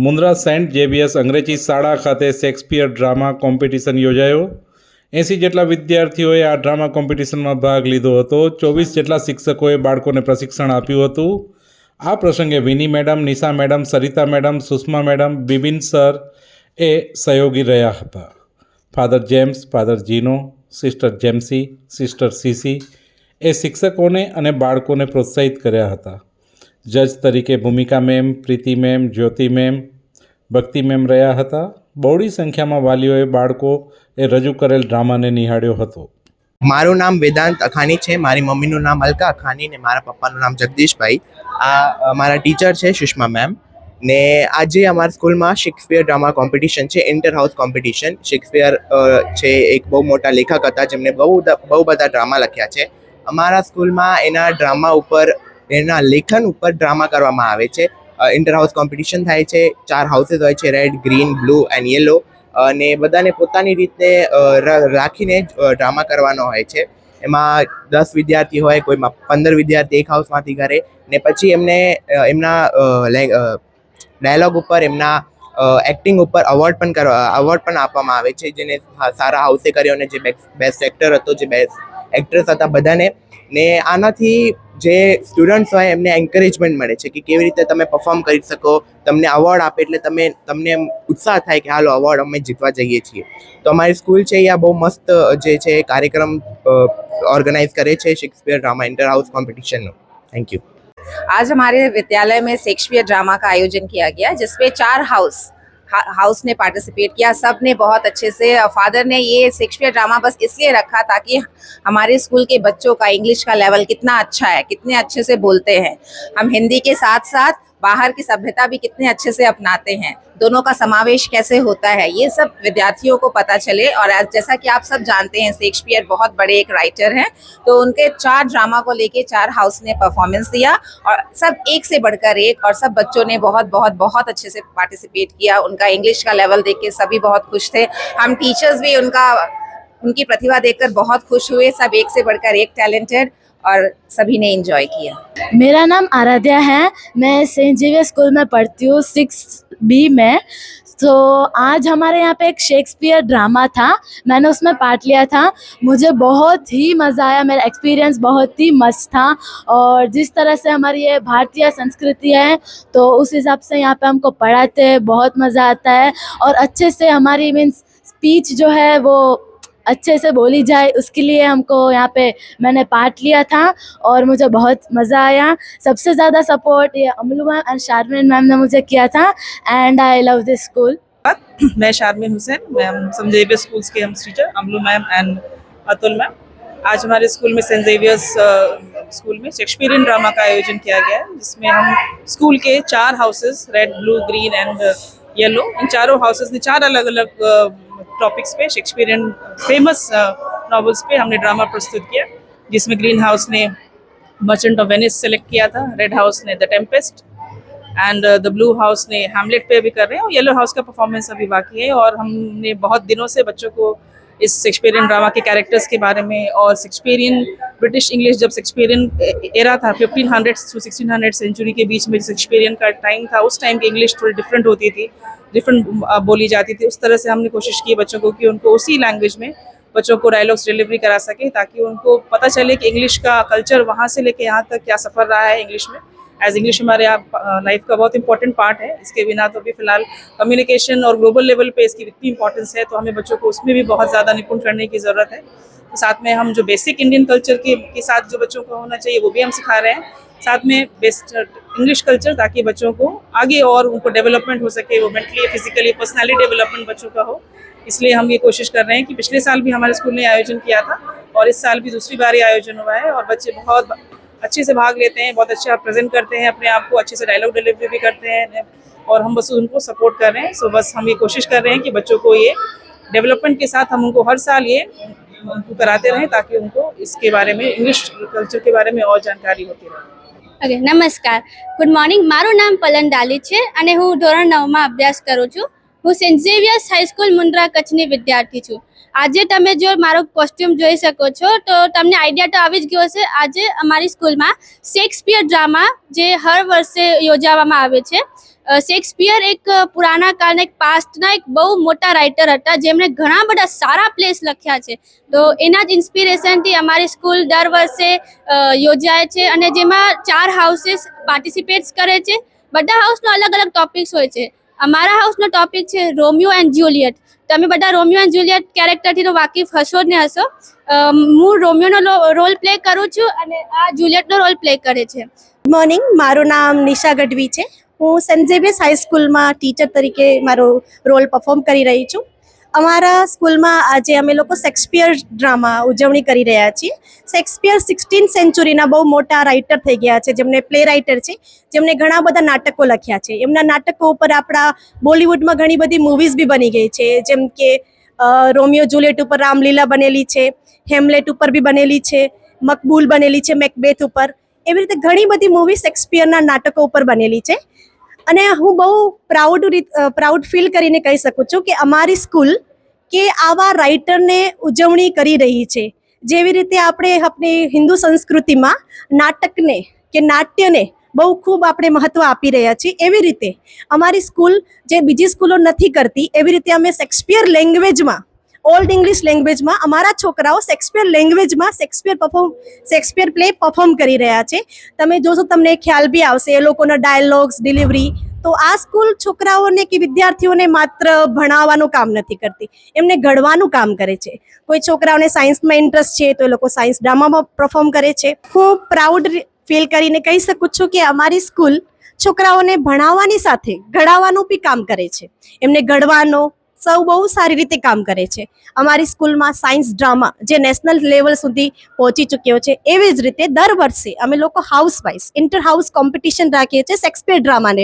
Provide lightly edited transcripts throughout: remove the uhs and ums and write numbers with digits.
Mundra Saint જેવિયર્સ અંગ્રેજી શાળા ખાતે શેક્સપિયર ડ્રામા કોમ્પિટિશન યોજાયો। 80 જેટલા વિદ્યાર્થીઓએ આ ડ્રામા કોમ્પિટિશનમાં ભાગ લીધો હતો। 24 જેટલા શિક્ષકોએ બાળકોને પ્રશિક્ષણ આપ્યું હતું। આ પ્રસંગે Vini madam, Nisha madam, Sarita madam, Sushma madam, Bibin sir એ સહયોગી રહ્યા હતા। Father James, father Jino, sister Jemsy, sister Sisi એ શિક્ષકોને અને બાળકોને પ્રોત્સાહિત કર્યા હતા। જજ તરીકે Bhumika ma'am, Preeti ma'am, Jyoti ma'am, Bhakti ma'am રહ્યા હતા। બહોળી સંખ્યામાં વાલીઓએ બાળકોએ રજૂ કરેલ ડ્રામાને નિહાળ્યો હતો। મારું નામ વેદાંત અખાની છે, મારી મમ્મીનું નામ અલકા અખાની ને મારા પપ્પાનું નામ જગદીશભાઈ। આ મારા ટીચર છે સુષ્મા મેમ ને આજે અમારા સ્કૂલમાં શેક્સપિયર ડ્રામા કોમ્પિટિશન છે, ઇન્ટર હાઉસ કોમ્પિટિશન। શેક્સપિયર છે એક બહુ મોટા લેખક હતા જેમને બહુ બધા ડ્રામા લખ્યા છે। અમારા સ્કૂલમાં એના ડ્રામા ઉપર, એના લેખન ઉપર ડ્રામા કરવામાં આવે છે। ઇન્ટર હાઉસ કોમ્પિટિશન થાય છે, 4 હાઉસીસ હોય છે, red, green, blue and yellow, અને બધાને પોતાની રીતે રાખીને ડ્રામા કરવાનો હોય છે। એમાં 10 વિદ્યાર્થી હોય, કોઈમાં 15 વિદ્યાર્થી એક હાઉસમાંથી કરે ને પછી એમને એમના ડાયલોગ ઉપર, એમના એક્ટિંગ ઉપર અવોર્ડ પણ આપવામાં આવે છે, જેને સારા હાઉસે કર્યો અને જે બેસ્ટ એક્ટર હતો, જે બેસ્ટ એક્ટ્રેસ હતા, બધાને। ને આનાથી જે સ્ટુડન્ટ્સ હોય એમને એન્કરેજમેન્ટ મળે છે કે કેવી રીતે તમે પરફોર્મ કરી શકો। તમને અવોર્ડ આપે એટલે તમને એમ ઉત્સાહ થાય કે હાલો અવોર્ડ અમે જીતવા જઈએ છીએ। તો અમારી સ્કૂલ છે એ બહુ મસ્ત જે છે કાર્યક્રમ ऑर्गेनाइज करे छे Shakespeare drama inter house competition. Thank you. आज हमारे विद्यालय में शेक्सपियर ड्रामा का आयोजन किया गया, जिसपे 4 हाउस ने पार्टिसिपेट किया। सब ने बहुत अच्छे से, फादर ने ये शेक्सपियर ड्रामा बस इसलिए रखा ताकि हमारे स्कूल के बच्चों का इंग्लिश का लेवल कितना अच्छा है, कितने अच्छे से बोलते हैं, हम हिंदी के साथ साथ बाहर की सभ्यता भी कितने अच्छे से अपनाते हैं, दोनों का समावेश कैसे होता है, ये सब विद्यार्थियों को पता चले। और आज जैसा कि आप सब जानते हैं शेक्सपियर बहुत बड़े एक राइटर हैं, तो उनके 4 ड्रामा को लेके 4 हाउस ने परफॉर्मेंस दिया और सब एक से बढ़कर एक, और सब बच्चों ने बहुत बहुत बहुत अच्छे से पार्टिसिपेट किया। उनका इंग्लिश का लेवल देख के सभी बहुत खुश थे। हम टीचर्स भी उनकी प्रतिभा देखकर बहुत खुश हुए। सब एक से बढ़कर एक टैलेंटेड, और सभी ने एंजॉय किया। मेरा नाम आराध्या है, मैं सेंट जेवियर स्कूल में पढ़ती हूँ 6B में। तो आज हमारे यहाँ पे एक शेक्सपियर ड्रामा था, मैंने उसमें पार्ट लिया था। मुझे बहुत ही मज़ा आया, मेरा एक्सपीरियंस बहुत ही मस्त था। और जिस तरह से हमारी ये भारतीय संस्कृति है, तो उस हिसाब से यहाँ पे हमको पढ़ाते हैं, बहुत मज़ा आता है। और अच्छे से हमारी मीन्स स्पीच जो है वो अच्छे से बोली जाए, उसके लिए हमको यहाँ पे मैंने पार्ट लिया था और मुझे बहुत मज़ा आया। सबसे ज़्यादा सपोर्ट ये Amalu ma'am and Sharmin ma'am ने मुझे किया था, and I love this school. मैं शारमिन हुसैन, मैं सेंट जेवियर्स स्कूल्स के head teacher Amalu ma'am and Atul ma'am. आज हमारे स्कूल में सेंट जेवियर्स स्कूल में शेक्सपियरियन ड्रामा का आयोजन किया गया है, जिसमें हम स्कूल के 4 houses, red, blue, green and yellow, इन चारों हाउसेस ने 4 अलग अलग टॉपिक्स पे, शेक्सपियरियन फेमस नॉवेल्स पे हमने ड्रामा प्रस्तुत किया, जिसमें ग्रीन हाउस ने मर्चेंट ऑफ वेनिस सेलेक्ट किया था, रेड हाउस ने the Tempest and the blue house ने हैमलेट पे भी कर रहे हैं, और येलो हाउस का परफॉर्मेंस अभी बाकी है। और हमने बहुत दिनों से बच्चों को इस शेक्सपियरियन ड्रामा के कैरेक्टर्स के बारे में, और शेक्सपियरियन ब्रिटिश इंग्लिश, जब शेक्सपियरियन एरा था 1500 to 1600 सेंचुरी के बीच में शेक्सपियरियन का टाइम था, उस टाइम की इंग्लिश थोड़ी डिफरेंट होती थी, डिफरेंट बोली जाती थी। उस तरह से हमने कोशिश की बच्चों को कि उनको उसी लैंग्वेज में बच्चों को डायलॉग्स डिलीवरी करा सके, ताकि उनको पता चले कि इंग्लिश का कल्चर वहाँ से लेके यहाँ तक क्या सफ़र रहा है इंग्लिश में। एज इंग्लिश हमारे यहाँ लाइफ का बहुत इंपॉर्टेंट पार्ट है, इसके बिना तो अभी फ़िलहाल कम्युनिकेशन और ग्लोबल लेवल पे इसकी इतनी इंपॉर्टेंस है, तो हमें बच्चों को उसमें भी बहुत ज़्यादा निपुण करने की ज़रूरत है। तो साथ में हम जो बेसिक इंडियन कल्चर के साथ जो बच्चों को होना चाहिए वो भी हम सिखा रहे हैं, साथ में बेस्ट इंग्लिश कल्चर, ताकि बच्चों को आगे और उनको डेवलपमेंट हो सके, वो मेंटली, फिजिकली, पर्सनैलिटी डेवलपमेंट बच्चों का हो। इसलिए हम ये कोशिश कर रहे हैं कि पिछले साल भी हमारे स्कूल ने आयोजन किया था, और इस साल भी दूसरी बार ये आयोजन हुआ है, और बच्चे बहुत अच्छे से भाग लेते हैं, बहुत अच्छा प्रेजेंट करते हैं अपने आप को, अच्छे से डायलॉग डिलीवरी भी करते हैं, और हम बस उनको सपोर्ट कर रहे हैं। सो बस हम ये कोशिश कर रहे हैं कि बच्चों को ये डेवलपमेंट के साथ हम उनको हर साल ये उनको कराते रहें, ताकि उनको इसके बारे में, इंग्लिश कल्चर के बारे में और जानकारी होती रहे। ओके, नमस्कार, गुड मॉर्निंग। मारू नाम पलन डाली है અને હું ધોરણ 9 માં અભ્યાસ કરું છું। હું સેન્ટ ઝેવિયર્સ હાઈસ્કૂલ મુન્દ્રા કચ્છની વિદ્યાર્થી છું। આજે તમે જો મારો કોસ્ટ્યુમ જોઈ શકો છો તો તમને આઈડિયા તો આવી જ ગયો હશે। આજે અમારી સ્કૂલમાં શેક્સપિયર ડ્રામા જે હર વર્ષે યોજવામાં આવે છે શેક્સપિયર એક પુરાના કાળના એક પાસ્ટના એક બહુ મોટા રાઇટર હતા જેમણે ઘણા બધા સારા પ્લેસ લખ્યા છે. તો એના જ ઇન્સ્પિરેશનથી અમારી સ્કૂલ દર વર્ષે યોજાય છે અને જેમાં 4 હાઉસીસ પાર્ટિસિપેટ્સ કરે છે. બધા હાઉસનો અલગ અલગ ટોપિક્સ હોય છે. અમારા હાઉસનો ટોપિક છે રોમિયો એન્ડ જ્યુલિયટ. તમે બધા રોમિયો એન્ડ જ્યુલિયટ કેરેક્ટરથી તો વાકેફ હશો જ ને હશો. હું રોમિયોનો રોલ પ્લે કરું છું અને આ જ્યુલિયટનો રોલ પ્લે કરે છે. ગુડ મોર્નિંગ, મારું નામ નિશા ગઢવી છે. હું સેન્ટ ઝેવિયર્સ હાઈસ્કૂલમાં ટીચર તરીકે મારો રોલ પરફોર્મ કરી રહી છું. અમારા સ્કૂલમાં આજે અમે લોકો શેક્સપિયર ડ્રામા ઉજવણી કરી રહ્યા છીએ. શેક્સપિયર 16th સેન્ચુરીના બહુ મોટા રાઇટર થઈ ગયા છે, જેમને પ્લે રાઇટર છે, જેમને ઘણા બધા નાટકો લખ્યા છે. એમના નાટકો ઉપર આપણા બોલિવૂડમાં ઘણી બધી મૂવીઝ બી બની ગઈ છે, જેમ કે રોમિયો જુલિયટ ઉપર રામલીલા બનેલી છે, હેમલેટ ઉપર બી બનેલી છે, મકબૂલ બનેલી છે, મેકબેથ ઉપર. એવી રીતે ઘણી બધી મૂવી શેક્સપિયરના નાટકો ઉપર બનેલી છે. અને હું બહુ પ્રાઉડ ફીલ કરીને કહી શકું છું કે અમારી સ્કૂલ કે આવા રાઇટરને ઉજવણી કરી રહી છે. જેવી રીતે આપણે આપણી હિન્દુ સંસ્કૃતિમાં નાટકને કે નાટ્યને બહુ ખૂબ આપણે મહત્ત્વ આપી રહ્યા છીએ, એવી રીતે અમારી સ્કૂલ જે બીજી સ્કૂલો નથી કરતી એવી રીતે અમે શેક્સપિયર લેંગ્વેજમાં, ઓલ્ડ ઇંગ્લિશ લેંગ્વેજમાં અમારા છોકરાઓ શેક્સપિયર લેંગ્વેજમાં શેક્સપિયર પ્લે પરફોર્મ કરી રહ્યા છે. તમે જોશો તમને ખ્યાલ બી આવશે એ લોકોના ડાયલોગ્સ, ડિલિવરી. તો આ સ્કૂલ છોકરાઓને કે વિદ્યાર્થીઓને માત્ર ભણાવવાનું કામ નથી કરતી, એમને ઘડવાનું કામ કરે છે. કોઈ છોકરાઓને સાયન્સમાં ઇન્ટરેસ્ટ છે તો એ લોકો સાયન્સ ડ્રામામાં પરફોર્મ કરે છે. હું પ્રાઉડ ફીલ કરીને કહી શકું છું કે અમારી સ્કૂલ છોકરાઓને ભણાવવાની સાથે ઘડાવવાનું બી કામ કરે છે. એમને ઘડવાનો સૌ બહુ સારી રીતે કામ કરે છે. અમારી સ્કૂલમાં સાયન્સ ડ્રામા જે નેશનલ લેવલ સુધી પહોંચી ચૂક્યો છે. એવી જ રીતે દર વર્ષે અમે લોકો house wise inter house competition રાખીએ છીએ શેક્સપિયર ડ્રામાને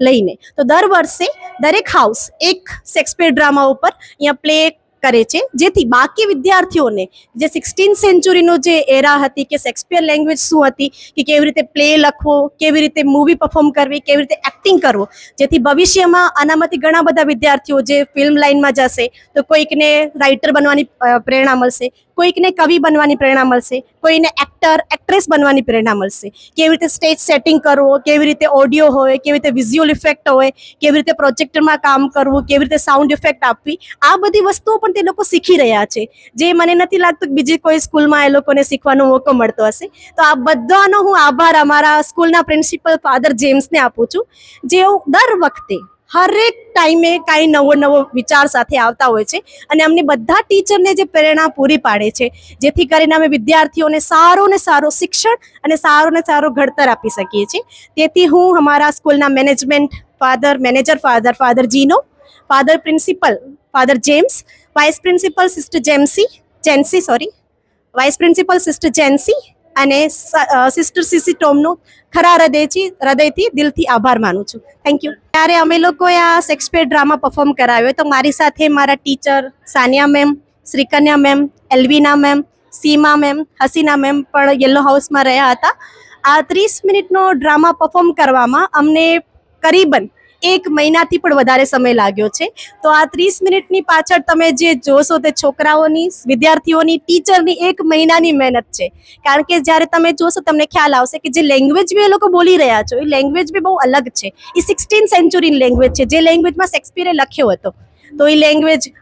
લઈને. તો દર વર્ષે દરેક હાઉસ એક શેક્સપિયર ડ્રામા ઉપર અહીંયા પ્લે કરે છે, જેથી બાકી વિદ્યાર્થીઓને જે 16th સેન્ચુરીનો જે એરા હતી કે શેક્સપિયર લેંગ્વેજ શું હતી, કે કેવી રીતે પ્લે લખવો, કેવી રીતે મૂવી પરફોર્મ કરવી, કેવી રીતે એક્ટિંગ કરવો, જેથી ભવિષ્યમાં આનામાંથી ઘણા બધા વિદ્યાર્થીઓ જે ફિલ્મ લાઇનમાં જશે તો કોઈકને રાઇટર બનવાની પ્રેરણા મળશે, કોઈકને કવિ બનવાની પ્રેરણા મળશે, કોઈને એક્ટ્રેસ બનવાની પ્રેરણા મળશે. કેવી રીતે સ્ટેજ સેટિંગ કરવો, કેવી રીતે ઓડિયો હોય, કેવી રીતે વિઝ્યુઅલ ઇફેક્ટ હોય, કેવી રીતે પ્રોજેક્ટરમાં કામ કરવું, કેવી રીતે સાઉન્ડ ઇફેક્ટ આપવી, આ બધી વસ્તુઓ પણ તે લોકો શીખી રહ્યા છે, જે મને નથી લાગતું કે બીજી કોઈ સ્કૂલમાં એ લોકોને શીખવાનો મોકો મળતો હશે. તો આ બધાનો હું આભાર અમારા સ્કૂલના પ્રિન્સિપલ ફાધર જેમ્સને આપું છું, જેઓ દર વખતે હરેક ટાઈમે કાંઈ નવો વિચાર સાથે આવતા હોય છે અને અમને બધા ટીચરને જે પ્રેરણા પૂરી પાડે છે, જેથી કરીને અમે વિદ્યાર્થીઓને સારું ને સારું શિક્ષણ અને સારું ને સારું ઘડતર આપી શકીએ છીએ. તેથી હું અમારા સ્કૂલના manager father Jino, father principal father James, vice principal sister Jency અને સિસ્ટર સીસી ટોમનો ખરા હૃદયથી દિલથી આભાર માનું છું. Thank you. ત્યારે અમે લોકોએ આ શેક્સપિયર ડ્રામા પરફોર્મ કરાવ્યો તો મારી સાથે મારા teacher Saniya ma'am, Srikanya ma'am, Elvina ma'am, Seema ma'am, Hasina ma'am પણ યલો હાઉસમાં રહ્યા હતા. આ 30 મિનિટનો ડ્રામા પરફોર્મ કરવામાં અમને કરીબન 1 મહિનાથી પણ વધારે સમય લાગ્યો છે. તો આ 30 મિનિટની પાછળ તમે જે જોશો તે છોકરાઓની, વિદ્યાર્થીઓની, ટીચરની 1 મહિનાની મહેનત છે. કારણ કે જ્યારે તમે જોશો તમને ખ્યાલ આવશે કે જે લેંગ્વેજ બી એ લોકો બોલી રહ્યા છો એ લેંગ્વેજ બી બહુ અલગ છે. એ 16th સેન્ચુરીની લેંગ્વેજ છે, જે લેંગ્વેજમાં શેક્સપિયરે લખ્યો હતો. તો એ લેંગ્વેજ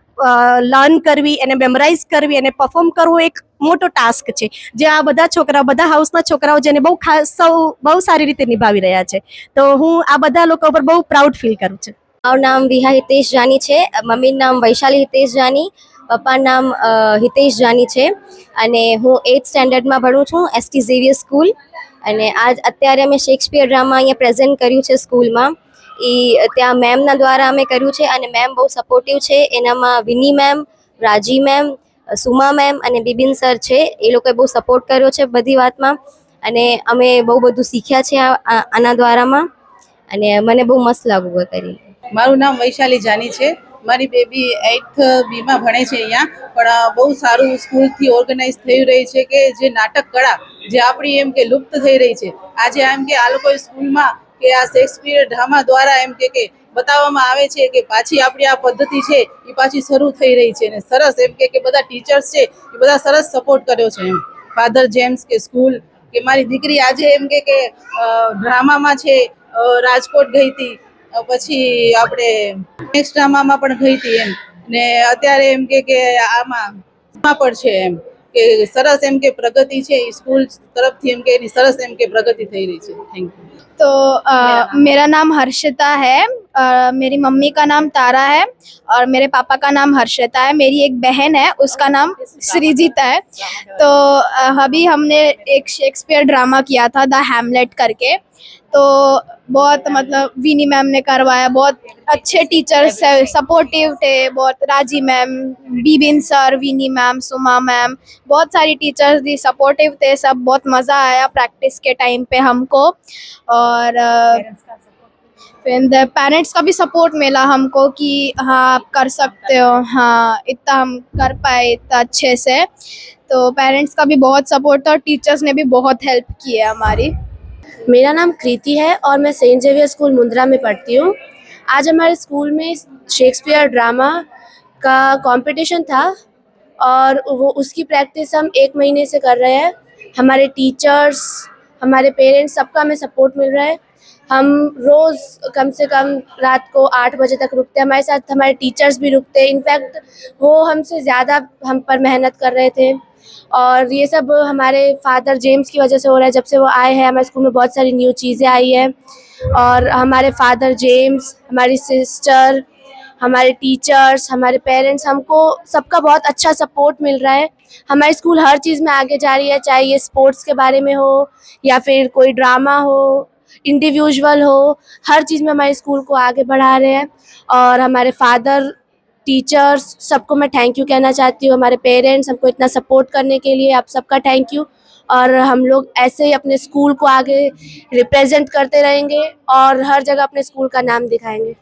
લર્ન કરવી, એને મેમરાઇઝ કરવી, એને પરફોર્મ કરવું એક મોટો ટાસ્ક છે, જે આ બધા હાઉસના છોકરાઓ જેને બહુ સારી રીતે નિભાવી રહ્યા છે. તો હું આ બધા લોકો પર બહુ પ્રાઉડ ફીલ કરું છું. મારું નામ વિહા હિતેશ જાની છે. મમ્મીનું નામ વૈશાલી હિતેશ જાની, પપ્પાનું નામ હિતેશ જાની છે અને હું 8th સ્ટેન્ડર્ડમાં ભણું છું એસટી ઝેવિયર સ્કૂલ. અને અત્યારે અમે શેક્સપિયર ડ્રામા અહીંયા પ્રેઝન્ટ કર્યું છે સ્કૂલમાં. ત્યાં મેમના દ્વારા અમે કર્યું છે અને મેમ બહુ સપોર્ટિવ છે. એનામાં વિની મેમ, રાજી મેમ, સુમા મેમ અને બિબિન સર છે. એ લોકોએ બહુ સપોર્ટ કર્યો છે બધી વાતમાં અને અમે બહુ બધું શીખ્યા છે આના દ્વારામાં અને મને બહુ મસ્ત લાગ્યું કરી. મારું નામ વૈશાલી જાની છે. મારી બેબી 8th બીમાં ભણે છે અહીંયા, પણ બહુ સારું સ્કૂલથી ઓર્ગેનાઇઝ થઈ રહી છે કે જે નાટક કળા જે આપણી એમ કે લુપ્ત થઈ રહી છે, આજે એમ કે આ લોકોએ સ્કૂલમાં કે આ શેક્સપિયર ડ્રામા દ્વારા એમ કે બતાવવામાં આવે છે કે પાછી આપણી આ પદ્ધતિ છે એ પાછી શરૂ થઈ રહી છે. અને સરસ એમ કે બધા ટીચર્સ છે એ બધા સરસ સપોર્ટ કર્યો છે. એમ ફાધર જેમ્સ કે સ્કૂલ કે મારી દીકરી આજે એમ કે ડ્રામામાં છે, રાજકોટ ગઈ હતી, પછી આપણે નેક્સ્ટ ડ્રામામાં પણ ગઈ હતી એમ, ને અત્યારે એમ કે આમાં પણ છે એમ કે સરસ એમ કે પ્રગતિ છે સ્કૂલ તરફથી એમ કે એની સરસ એમ કે પ્રગતિ થઈ રહી છે. Thank you. तो मेरा नाम हर्षिता है, मेरी मम्मी का नाम तारा है और मेरे पापा का नाम हर्षिता है। मेरी एक बहन है, उसका नाम सृजिता है। तो अभी हमने एक शेक्सपियर ड्रामा किया था, द हैमलेट करके। तो बहुत मतलब विनी मैम ने करवाया, बहुत अच्छे टीचर्स सपोर्टिव थे, बहुत राजी मैम, बीबिन सर, विनी मैम, सुमा मैम, बहुत सारी टीचर्स भी सपोर्टिव थे। सब बहुत मज़ा आया प्रैक्टिस के टाइम पे हमको। और फिर पेरेंट्स का भी सपोर्ट मिला हमको कि हाँ आप कर सकते हो, हाँ इतना हम कर पाए इतना अच्छे से। तो पेरेंट्स का भी बहुत सपोर्ट था और टीचर्स ने भी बहुत हेल्प की है हमारी। मेरा नाम कृति है और मैं सेंट जेवियर स्कूल मुंद्रा में पढ़ती हूँ। आज हमारे स्कूल में शेक्सपियर ड्रामा का कंपटीशन था और वो उसकी प्रैक्टिस हम 1 महीने से कर रहे हैं। हमारे टीचर्स, हमारे पेरेंट्स, सबका हमें सपोर्ट मिल रहा है। हम रोज़ कम से कम रात को 8 बजे तक रुकते हैं, हमारे साथ हमारे टीचर्स भी रुकते हैं। इनफैक्ट वो हमसे ज़्यादा हम पर मेहनत कर रहे थे और ये सब हमारे फादर जेम्स की वजह से हो रहा है। जब से वो आए हैं हमारे स्कूल में बहुत सारी न्यू चीज़ें आई हैं और हमारे फादर जेम्स, हमारी सिस्टर, हमारे टीचर्स, हमारे पेरेंट्स, हमको सबका बहुत अच्छा सपोर्ट मिल रहा है। हमारी स्कूल हर चीज़ में आगे जा रही है, चाहे ये स्पोर्ट्स के बारे में हो या फिर कोई ड्रामा हो, इंडिविजुअल हो, हर चीज़ में हमारे स्कूल को आगे बढ़ा रहे हैं। और हमारे फादर, टीचर्स, सबको मैं थैंक यू कहना चाहती हूँ। हमारे पेरेंट्स हमको इतना सपोर्ट करने के लिए आप सबका थैंक यू। और हम लोग ऐसे ही अपने स्कूल को आगे रिप्रेजेंट करते रहेंगे और हर जगह अपने स्कूल का नाम दिखाएंगे।